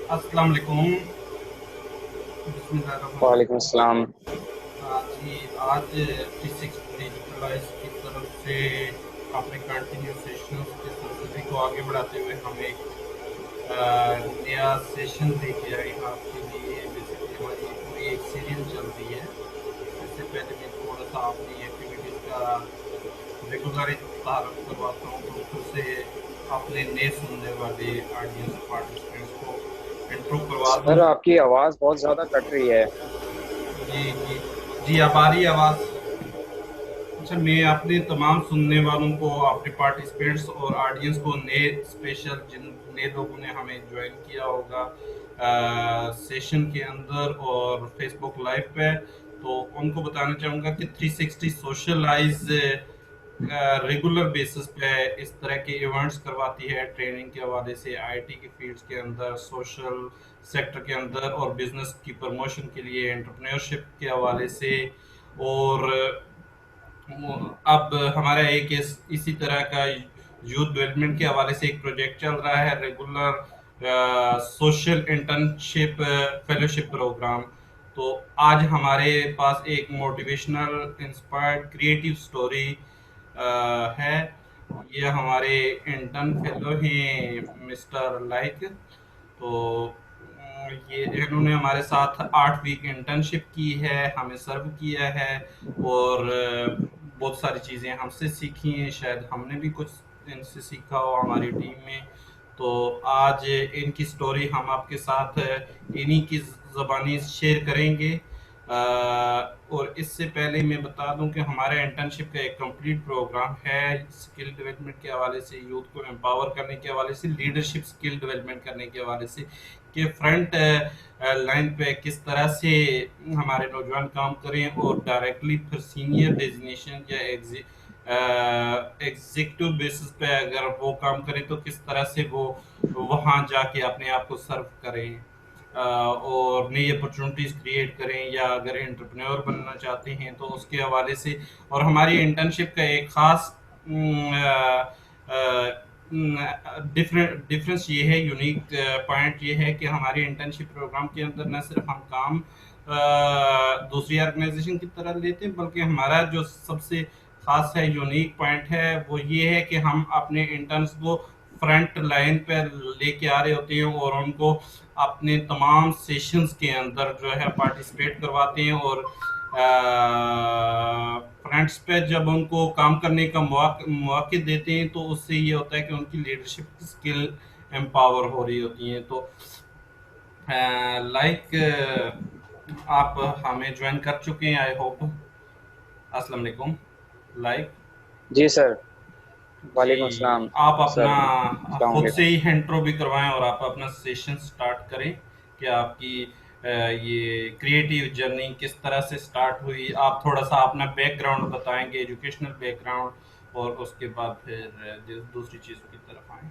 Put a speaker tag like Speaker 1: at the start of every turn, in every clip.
Speaker 1: अस्सलाम वालेकुम। बिस्मिल्लाहिर्रहमानिर्रहीम।
Speaker 2: वालेकुम अस्सलाम।
Speaker 1: जी, आज T6 डिजिटलाइज की तरफ से अपने कंटिन्यू सेशंस के सिलसिले को आगे बढ़ाते हुए हम एक नया सेशन लेके आए हैं आपके लिए। बेसिकली हमारी पूरी एक सीरीज चल रही है। इससे पहले मैं थोड़ा सा अपनी एक्टिविटीज़ का रेगुलर तारफ करवाता हूँ, तो फिर से अपने नए सुनने वाले ऑडियंस पार्टिसिपेंट्स को इंट्रो करवा दूँ।
Speaker 2: सर आपकी आवाज़ बहुत ज़्यादा कट रही है।
Speaker 1: जी जी जी, अब आ रही है आवाज़? अच्छा, मैं अपने तमाम सुनने वालों को, अपने पार्टिसिपेंट्स और ऑडियंस को, नए स्पेशल जिन नए लोगों ने हमें ज्वाइन किया होगा सेशन के अंदर और फेसबुक लाइव पे, तो उनको बताना चाहूँगा कि 360 सोशलाइज रेगुलर बेसिस पे इस तरह के इवेंट्स करवाती है, ट्रेनिंग के हवाले से, आईटी की फील्ड्स के अंदर, सोशल सेक्टर के अंदर और बिजनेस की प्रमोशन के लिए, एंटरप्रेन्योरशिप के हवाले से। और अब हमारा एक इसी तरह का यूथ डेवलपमेंट के हवाले से एक प्रोजेक्ट चल रहा है, regular social internship fellowship program. तो आज हमारे पास एक मोटिवेशनल इंस्पायर्ड क्रिएटिव स्टोरी है। ये हमारे इंटर्न फेलो हैं मिस्टर लाइक। तो ये इन्होंने हमारे साथ 8 वीक इंटर्नशिप की है, हमें सर्व किया है और बहुत सारी चीज़ें हमसे सीखी हैं, शायद हमने भी कुछ इनसे सीखा हो हमारी टीम में। तो आज इनकी स्टोरी हम आपके साथ इन्हीं की ज़बानी शेयर करेंगे। और इससे पहले मैं बता दूं कि हमारे इंटर्नशिप का एक कंप्लीट प्रोग्राम है स्किल डेवलपमेंट के हवाले से, यूथ को एम्पावर करने के हवाले से, लीडरशिप स्किल डेवलपमेंट करने के हवाले से, कि फ्रंट लाइन पे किस तरह से हमारे नौजवान काम करें और डायरेक्टली फिर सीनियर डेजिग्नेशन या एग्जीक्यूटिव बेसिस पे अगर वो काम करें तो किस तरह से वो वहाँ जाके अपने आप को सर्व करें और नई अपॉर्चुनिटीज क्रिएट करें, या अगर एंटरप्रेन्योर बनना चाहते हैं तो उसके हवाले से। और हमारी इंटर्नशिप का एक खास डिफरेंस ये है, यूनिक पॉइंट ये है कि हमारे इंटर्नशिप प्रोग्राम के अंदर न सिर्फ हम काम दूसरी ऑर्गेनाइजेशन की तरह लेते हैं, बल्कि हमारा जो सबसे खास है, यूनिक पॉइंट है, वो ये है कि हम अपने इंटर्न्स को फ्रंट लाइन पे लेके आ रहे होते हैं और उनको अपने तमाम सेशंस के अंदर जो है पार्टिसिपेट करवाते हैं। और फ्रंट्स पे जब उनको काम करने का मौके देते हैं तो उससे ये होता है कि उनकी लीडरशिप स्किल एम्पावर हो रही होती हैं। तो लाइक आप हमें ज्वाइन कर चुके हैं, आई होप। अस्सलाम वालेकुम लाइक।
Speaker 2: जी सर। वालेकुम
Speaker 1: जी,
Speaker 2: अस्सलाम।
Speaker 1: आप
Speaker 2: सर
Speaker 1: अपना
Speaker 2: अस्सलाम
Speaker 1: खुद से
Speaker 2: वालेकुम।
Speaker 1: ही इंट्रो भी करवाएं और आप अपना सेशन स्टार्ट करें कि आपकी ये क्रिएटिव जर्नी किस तरह से स्टार्ट हुई। आप थोड़ा सा अपना बैकग्राउंड बताएंगे, एजुकेशनल बैकग्राउंड, और उसके बाद फिर दूसरी चीज़ों की तरफ आएँ।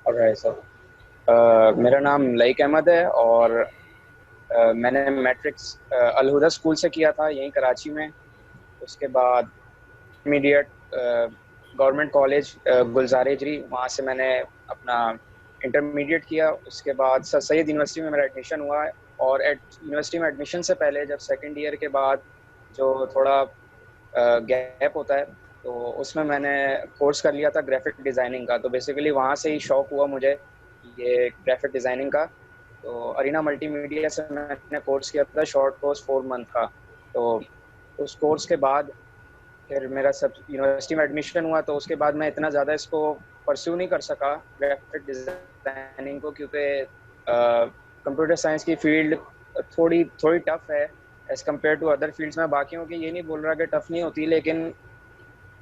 Speaker 2: Alright sir. मेरा नाम लईक अहमद है और मैंने मैट्रिक्स अलहुदा स्कूल से किया था यहीं कराची में। उसके बाद इमीडिएट गवर्नमेंट कॉलेज गुलजार हिजरी, वहाँ से मैंने अपना इंटरमीडिएट किया। उसके बाद सर सैयद यूनिवर्सिटी में मेरा एडमिशन हुआ है। और यूनिवर्सिटी में एडमिशन से पहले जब सेकेंड ईयर के बाद जो थोड़ा गैप होता है, तो उसमें मैंने कोर्स कर लिया था ग्राफिक डिज़ाइनिंग का। तो बेसिकली वहाँ से ही शौक हुआ मुझे ये ग्राफिक डिज़ाइनिंग का। तो अरीना मल्टीमीडिया से मैंने कोर्स किया था, शॉर्ट कोर्स 4 मंथ का। तो उस कोर्स के बाद फिर मेरा सब यूनिवर्सिटी में एडमिशन हुआ, तो उसके बाद मैं इतना ज़्यादा इसको परस्यू नहीं कर सका ग्राफिक डिज़ाइनिंग को, क्योंकि कंप्यूटर साइंस की फील्ड थोड़ी थोड़ी टफ है as compare to other fields में। बाकियों की ये नहीं बोल रहा कि टफ नहीं होती, लेकिन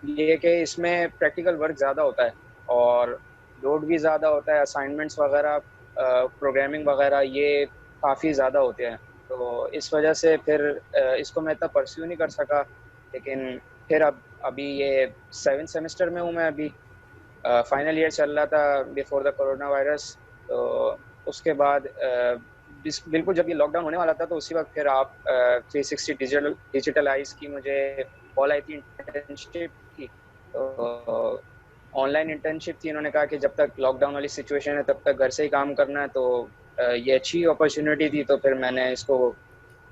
Speaker 2: ये कि इसमें प्रैक्टिकल वर्क ज़्यादा होता है और लोड भी ज़्यादा होता है। असाइनमेंट्स वगैरह, प्रोग्रामिंग वगैरह ये काफ़ी ज़्यादा होते हैं। तो इस वजह से फिर इसको मैं इतना परस्यू नहीं कर सका। लेकिन फिर अब अभी ये 7th सेमेस्टर में हूँ मैं अभी। फाइनल ईयर चल रहा था बिफोर द कोरोना वायरस। तो उसके बाद बिल्कुल जब ये लॉकडाउन होने वाला था, तो उसी वक्त फिर आप 360 डिजिटलाइज की मुझे कॉल आई थी इंटर्नशिप की। तो ऑनलाइन इंटर्नशिप थी, इन्होंने कहा कि जब तक लॉकडाउन वाली सिचुएशन है तब तक घर से ही काम करना है, तो ये अच्छी अपॉर्चुनिटी थी, तो फिर मैंने इसको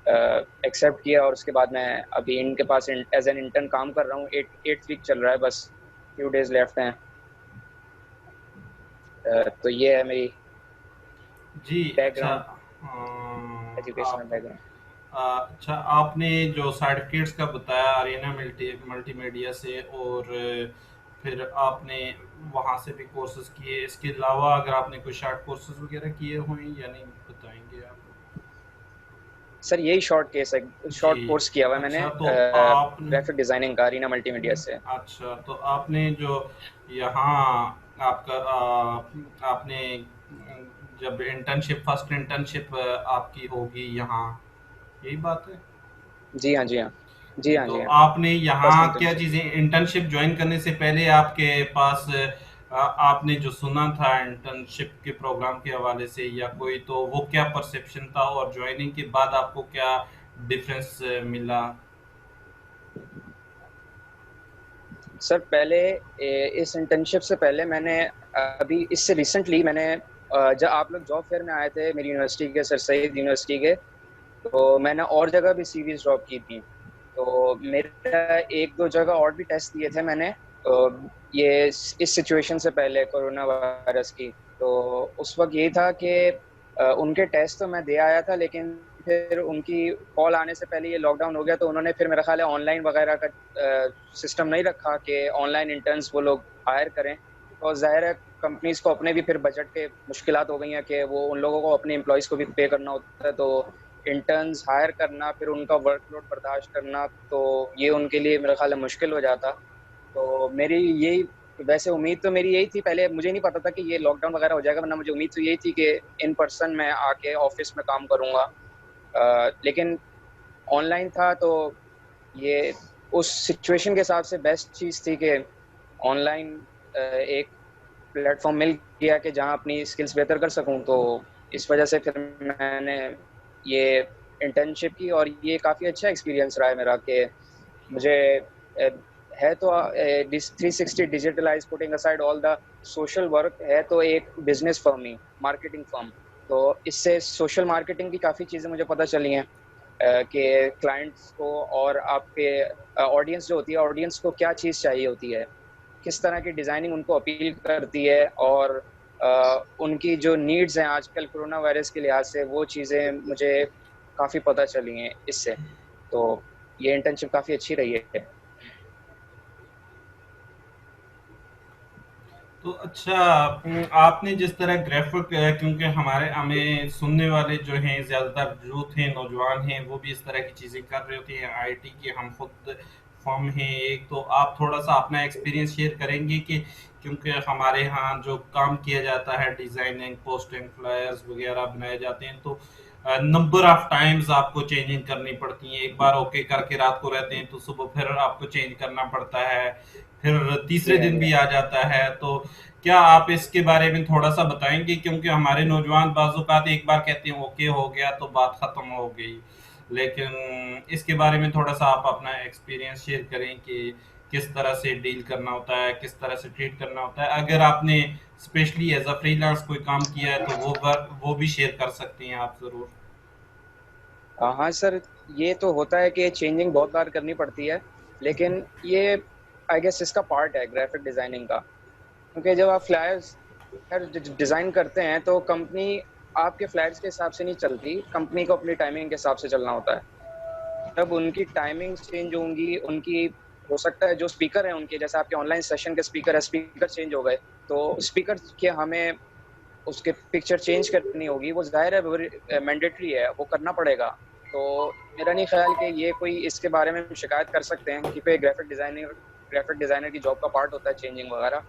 Speaker 2: एक्सेप्ट किया। और उसके बाद मैं अभी इनके पास एज एन इंटर्न काम कर रहा हूँ। 8 वीक चल रहा है, बस फ्यू डेज लेफ्ट हैं। तो ये है मेरी
Speaker 1: जी। अच्छा।
Speaker 2: बैकग्राउंड, एजुकेशनल
Speaker 1: आप
Speaker 2: बैकग्राउंड।
Speaker 1: अच्छा, आपने जो सर्टिफिकेट्स का बताया अरेना मल्टीमीडिया से, और फिर आपने वहाँ से भी कोर्सेज किए, इसके अलावा अगर आपने कोई शॉर्ट कोर्सेज वगैरह किए हुए हैं या नहीं, बताएंगे आप?
Speaker 2: सर यही शॉर्ट केस है,
Speaker 1: जी।
Speaker 2: शॉर्ट कोर्स किया हुआ है मैंने
Speaker 1: अच्छा, तो आपने
Speaker 2: ग्राफिक डिजाइनिंग का अरीना मल्टीमीडिया से।
Speaker 1: अच्छा, तो आपने जो यहाँ आपका आपने जब इंटर्नशिप, फर्स्ट इंटर्नशिप आपकी होगी यहाँ, यही बात है?
Speaker 2: जी हाँ, जी हाँ, जी हाँ,
Speaker 1: तो
Speaker 2: जी हाँ।
Speaker 1: आपने
Speaker 2: फर्स्ट
Speaker 1: यहाँ क्या
Speaker 2: इंटर्नशिप।
Speaker 1: चीज़ें, इंटर्नशिप ज्वाइन करने से पहले आपके पास आपने जो सुना था इंटर्नशिप के प्रोग्राम के हवाले से या कोई, तो वो क्या परसेप्शन था, और ज्वाइनिंग के बाद आपको क्या डिफरेंस मिला?
Speaker 2: सर पहले इस इंटर्नशिप से पहले मैंने अभी इससे रिसेंटली मैंने जब आप लोग जॉब फेयर में आए थे मेरी यूनिवर्सिटी के, सर सईद यूनिवर्सिटी के, तो मैंने और जगह भी सीवीज ड्रॉप की थी। तो मेरा एक दो जगह और भी टेस्ट दिए थे मैंने, ये इस सिचुएशन से पहले कोरोना वायरस की। तो उस वक्त यही था कि उनके टेस्ट तो मैं दे आया था, लेकिन फिर उनकी कॉल आने से पहले ये लॉकडाउन हो गया, तो उन्होंने फिर मेरा ख्याल है ऑनलाइन वगैरह का सिस्टम नहीं रखा कि ऑनलाइन इंटर्न्स वो लोग हायर करें। और जाहिर है कंपनीज को अपने भी फिर बजट के मुश्किलात हो गई हैं कि वो उन लोगों को अपने एम्प्लॉयज़ को भी पे करना होता है, तो इंटर्न्स हायर करना फिर उनका वर्कलोड बर्दाश्त करना, तो ये उनके लिए मेरा ख्याल है मुश्किल हो जाता। तो मेरी यही, वैसे उम्मीद तो मेरी यही थी, पहले मुझे नहीं पता था कि ये लॉकडाउन वगैरह हो जाएगा, वरना मुझे उम्मीद तो यही थी कि इन पर्सन मैं आके ऑफिस में काम करूंगा। लेकिन ऑनलाइन था, तो ये उस सिचुएशन के हिसाब से बेस्ट चीज़ थी कि ऑनलाइन एक प्लेटफॉर्म मिल गया कि जहाँ अपनी स्किल्स बेहतर कर सकूं। तो इस वजह से फिर मैंने ये इंटर्नशिप की, और ये काफ़ी अच्छा एक्सपीरियंस रहा है मेरा कि मुझे अ, है तो 360 digitalize, putting aside all the social work, है तो एक बिजनेस फर्म ही, मार्केटिंग फर्म। तो इससे सोशल मार्केटिंग की काफ़ी चीज़ें मुझे पता चली हैं कि क्लाइंट्स को और आपके ऑडियंस जो होती है, ऑडियंस को क्या चीज़ चाहिए होती है, किस तरह की डिज़ाइनिंग उनको अपील करती है, और उनकी जो नीड्स हैं आजकल कोरोना वायरस के लिहाज से, वो चीज़ें मुझे काफ़ी पता चली हैं इससे। तो ये इंटर्नशिप काफ़ी अच्छी रही है।
Speaker 1: तो अच्छा, आपने जिस तरह ग्राफिक, क्योंकि हमारे हमें सुनने वाले जो हैं ज़्यादातर यूथ हैं, नौजवान हैं, वो भी इस तरह की चीज़ें कर रहे होते हैं। आईटी के हम खुद फर्म हैं एक, तो आप थोड़ा सा अपना एक्सपीरियंस शेयर करेंगे कि, क्योंकि हमारे यहाँ जो काम किया जाता है, डिज़ाइनिंग, पोस्टिंग, फ्लायर्स वगैरह बनाए जाते हैं, तो नंबर ऑफ टाइम्स आपको चेंजिंग करनी पड़ती है। एक बार ओके करके रात को रहते हैं, तो सुबह फिर आपको चेंज करना पड़ता है, फिर तीसरे
Speaker 2: जी हाँ,
Speaker 1: दिन
Speaker 2: जी
Speaker 1: भी
Speaker 2: हाँ।
Speaker 1: आ जाता है। तो क्या आप इसके बारे में थोड़ा सा बताएंगे, क्योंकि हमारे नौजवान बाज़-औक़ात एक बार कहते हैं ओके हो गया तो बात ख़त्म हो गई, लेकिन इसके बारे में थोड़ा सा आप अपना एक्सपीरियंस शेयर करें कि किस तरह से डील करना होता है, किस तरह से ट्रीट करना होता है। अगर आपने स्पेशली एज अ फ्रीलांस कोई काम किया है, तो वो भी शेयर कर सकते हैं आप ज़रूर।
Speaker 2: हाँ सर, ये तो होता है कि चेंजिंग बहुत बार करनी पड़ती है, लेकिन ये आई गेस इसका पार्ट है ग्राफिक डिजाइनिंग का। क्योंकि जब आप फ्लायर्स डिजाइन करते हैं, तो कंपनी आपके फ्लायर्स के हिसाब से नहीं चलती, कंपनी को अपनी टाइमिंग के हिसाब से चलना होता है। जब उनकी टाइमिंग चेंज होंगी, उनकी हो सकता है जो स्पीकर है उनके, जैसे आपके ऑनलाइन सेशन के स्पीकर है, स्पीकर चेंज हो गए, तो स्पीकर के हमें उसके पिक्चर चेंज करनी होगी, वो ज़ाहिर है वो मैंडेटरी है, वो करना पड़ेगा। तो मेरा नहीं ख्याल कि ये कोई इसके बारे में शिकायत कर सकते हैं, क्योंकि ग्राफिक डिज़ाइनर की जॉब का पार्ट होता है चेंजिंग वगैरह।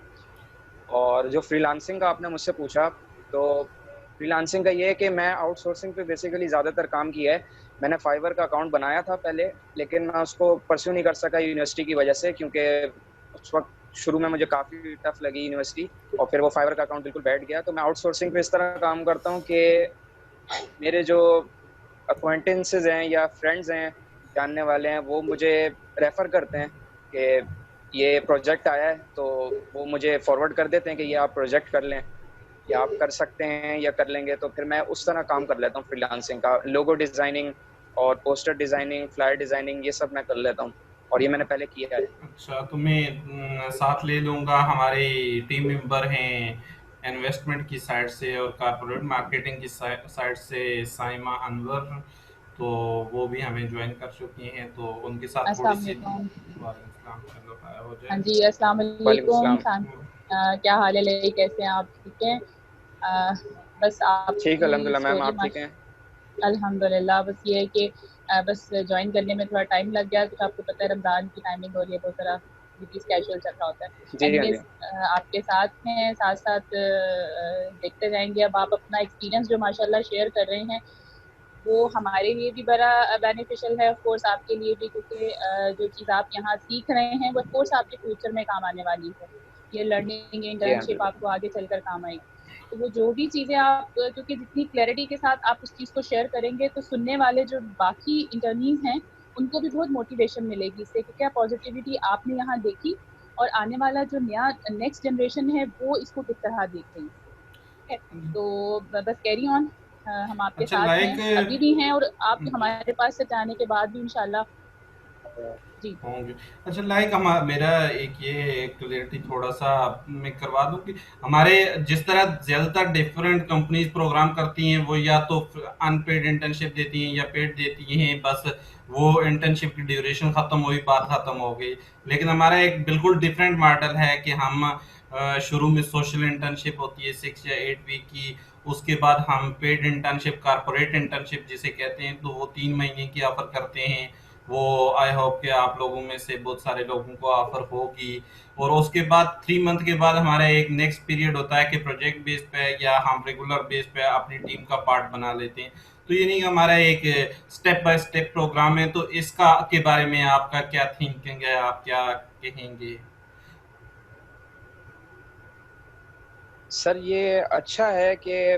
Speaker 2: और जो फ्रीलांसिंग का आपने मुझसे पूछा, तो फ्रीलांसिंग का ये है कि मैं आउटसोर्सिंग पे बेसिकली ज़्यादातर काम किया है। मैंने फाइवर का अकाउंट बनाया था पहले, लेकिन मैं उसको परस्यू नहीं कर सका यूनिवर्सिटी की वजह से, क्योंकि उस वक़्त शुरू में मुझे काफ़ी टफ लगी यूनिवर्सिटी, और फिर वो फाइवर का अकाउंट बिल्कुल बैठ गया। तो मैं आउटसोर्सिंग पे इस तरह काम करता हूँ कि मेरे जो अक्वेंटेंसेस हैं या फ्रेंड्स हैं, जानने वाले हैं, वो मुझे रेफ़र करते हैं कि ये प्रोजेक्ट आया है, तो वो मुझे फॉरवर्ड कर देते हैं कि ये आप प्रोजेक्ट कर लें, या आप कर सकते हैं या कर लेंगे, तो फिर मैं उस तरह काम कर लेता हूँ फ्रीलांसिंग का। लोगो डिज़ाइनिंग और पोस्टर डिज़ाइनिंग, फ्लायर डिज़ाइनिंग, ये सब मैं कर लेता हूँ, और ये मैंने पहले किया है।
Speaker 1: अच्छा, तो मैं साथ ले लूँगा। हमारे टीम मेंबर हैं इन्वेस्टमेंट की साइड से और कॉर्पोरेट मार्केटिंग की साइड से साइमा अनवर, तो वो भी हमें ज्वाइन कर चुकी हैं, तो उनके साथ थोड़ी
Speaker 3: अस्सलाम
Speaker 1: सी।
Speaker 3: वालेकुम।
Speaker 1: वालेकुम सलाम, चलो हो
Speaker 3: हाँ
Speaker 1: जाए।
Speaker 3: जी, अस्सलाम
Speaker 2: वालेकुम
Speaker 3: वालेकुम
Speaker 2: सलाम।
Speaker 3: खान। क्या हाल है लई, कैसे हैं आप? ठीक हैं? अ, बस
Speaker 2: ठीक,
Speaker 3: आपकी
Speaker 2: अल्हम्दुलिल्लाह मैम,
Speaker 3: स्टोरी
Speaker 2: आप ठीक
Speaker 3: माश
Speaker 2: हैं?
Speaker 3: अल्हम्दुलिल्लाह। बस ये है कि बस जॉइन करने में थोड़ा टाइम लग गया, तो आपको पता है रमज़ान की टाइमिंग हो रही है, तो ज़रा बिज़ी स्केड्यूल चल रहा होता है।
Speaker 2: जी, हाँ
Speaker 3: एनीवेज़
Speaker 2: जी।
Speaker 3: आपके साथ हैं, साथ-साथ देखते जाएँगे। अब आप अपना एक्सपीरियंस जो माशाल्लाह शेयर कर रहे हैं, वो हमारे लिए भी बड़ा बेनिफिशियल है, ऑफ कोर्स आपके लिए भी, क्योंकि जो चीज़ आप यहाँ सीख रहे हैं वो ऑफ कोर्स आपके फ्यूचर में काम आने वाली है। ये लर्निंग
Speaker 2: जी, हाँ जी,
Speaker 3: इंटर्नशिप
Speaker 2: बिल्कुल।
Speaker 3: आपको आगे चलकर काम आएगी। तो वो जो भी चीज़ें आप क्योंकि जितनी क्लैरिटी के साथ आप उस चीज़ को शेयर करेंगे, तो सुनने वाले जो बाकी इंटर्नीज़ हैं, उनको भी बहुत मोटिवेशन मिलेगी इससे कि क्या पॉज़िटिविटी आपने यहाँ देखी, और आने वाला जो नया नेक्स्ट जनरेशन है वो इसको किस तरह देख रही है। ठीक है? तो बस कैरी ऑन। हम आपके
Speaker 1: अच्छा,
Speaker 3: साथ हैं,
Speaker 1: लाइक
Speaker 3: अभी भी हैं, और आप हमारे पास से जाने के बाद भी इंशाल्लाह। जी।
Speaker 1: होंगे। अच्छा, लाइक हम मेरा एक ये क्लियरिटी थोड़ा सा मैं करवा दूं कि हमारे जिस तरह ज़्यादातर डिफरेंट कंपनीज प्रोग्राम करती हैं, वो या तो अनपेड इंटर्नशिप देती हैं या पेड देती हैं, बस वो इंटर्नशिप की ड्यूरेशन ख़त्म हुई, बात ख़त्म हो गई। लेकिन हमारा एक बिल्कुल डिफरेंट मॉडल है कि हम शुरू में सोशल इंटर्नशिप होती है 6 या 8 वीक की, उसके बाद हम पेड इंटर्नशिप, कारपोरेट इंटर्नशिप जिसे कहते हैं, तो वो 3 महीने की ऑफर करते हैं। वो आई होप कि आप लोगों में से बहुत सारे लोगों को ऑफर होगी। और उसके बाद 3 मंथ के बाद हमारा एक नेक्स्ट पीरियड होता है कि प्रोजेक्ट बेस पे या हम रेगुलर बेस पे अपनी टीम का पार्ट बना लेते हैं। तो ये नहीं, हमारा एक स्टेप बाय स्टेप प्रोग्राम है। तो इसका के बारे में आपका क्या थिंकिंग है, आप क्या कहेंगे?
Speaker 2: सर, ये अच्छा है कि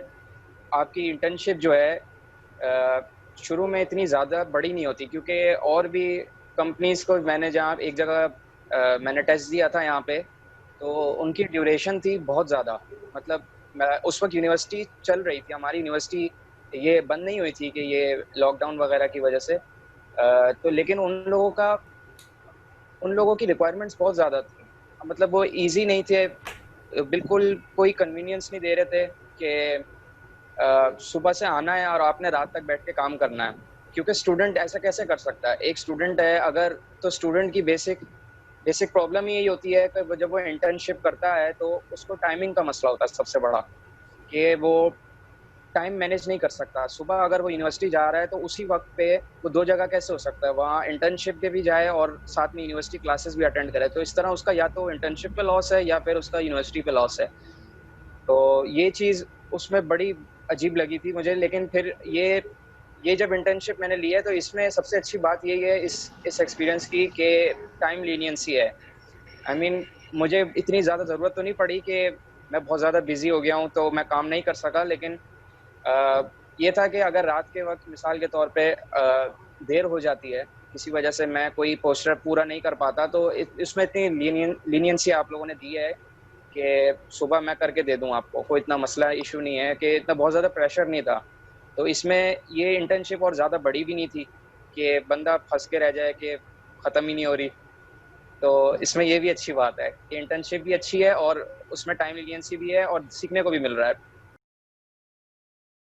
Speaker 2: आपकी इंटर्नशिप जो है शुरू में इतनी ज़्यादा बड़ी नहीं होती, क्योंकि और भी कंपनीज़ को मैंने जहाँ एक जगह मैंने टेस्ट दिया था यहाँ पे, तो उनकी ड्यूरेशन थी बहुत ज़्यादा। मतलब उस वक़्त यूनिवर्सिटी चल रही थी, हमारी यूनिवर्सिटी ये बंद नहीं हुई थी कि ये लॉकडाउन वगैरह की वजह से। तो लेकिन उन लोगों की रिक्वायरमेंट्स बहुत ज़्यादा थी। मतलब वो ईज़ी नहीं थे, बिल्कुल कोई कन्वीनियंस नहीं दे रहे थे कि सुबह से आना है और आपने रात तक बैठ के काम करना है। क्योंकि स्टूडेंट ऐसा कैसे कर सकता है? एक स्टूडेंट है अगर, तो स्टूडेंट की बेसिक बेसिक प्रॉब्लम ही यही होती है कि वो जब वो इंटर्नशिप करता है तो उसको टाइमिंग का मसला होता है सबसे बड़ा, कि वो टाइम मैनेज नहीं कर सकता। सुबह अगर वो यूनिवर्सिटी जा रहा है तो उसी वक़्त पे वो 2 जगह कैसे हो सकता है? वहाँ इंटर्नशिप पे भी जाए और साथ में यूनिवर्सिटी क्लासेस भी अटेंड करे। तो इस तरह उसका या तो इंटर्नशिप पे लॉस है या फिर उसका यूनिवर्सिटी पे लॉस है। तो ये चीज़ उसमें बड़ी अजीब लगी थी मुझे। लेकिन फिर ये जब इंटर्नशिप मैंने ली है, तो इसमें सबसे अच्छी बात यही है इस एक्सपीरियंस की, कि टाइम लीनियंसी है। आई मीन मुझे इतनी ज़्यादा ज़रूरत तो नहीं पड़ी कि मैं बहुत ज़्यादा बिज़ी हो गया हूँ, तो मैं काम नहीं कर सका। लेकिन ये था कि अगर रात के वक़्त मिसाल के तौर पे देर हो जाती है, किसी वजह से मैं कोई पोस्टर पूरा नहीं कर पाता, तो इसमें इतनी लीनियंसी आप लोगों ने दी है कि सुबह मैं करके दे दूँ आपको, कोई इतना मसला इश्यू नहीं है, कि इतना बहुत ज़्यादा प्रेशर नहीं था। तो इसमें ये इंटर्नशिप और ज़्यादा बड़ी भी नहीं थी कि बंदा फँस के रह जाए कि ख़त्म ही नहीं हो रही। तो इसमें ये भी अच्छी बात है कि इंटर्नशिप भी अच्छी है और उसमें टाइम लीनियंसी भी है और सीखने को भी मिल रहा है।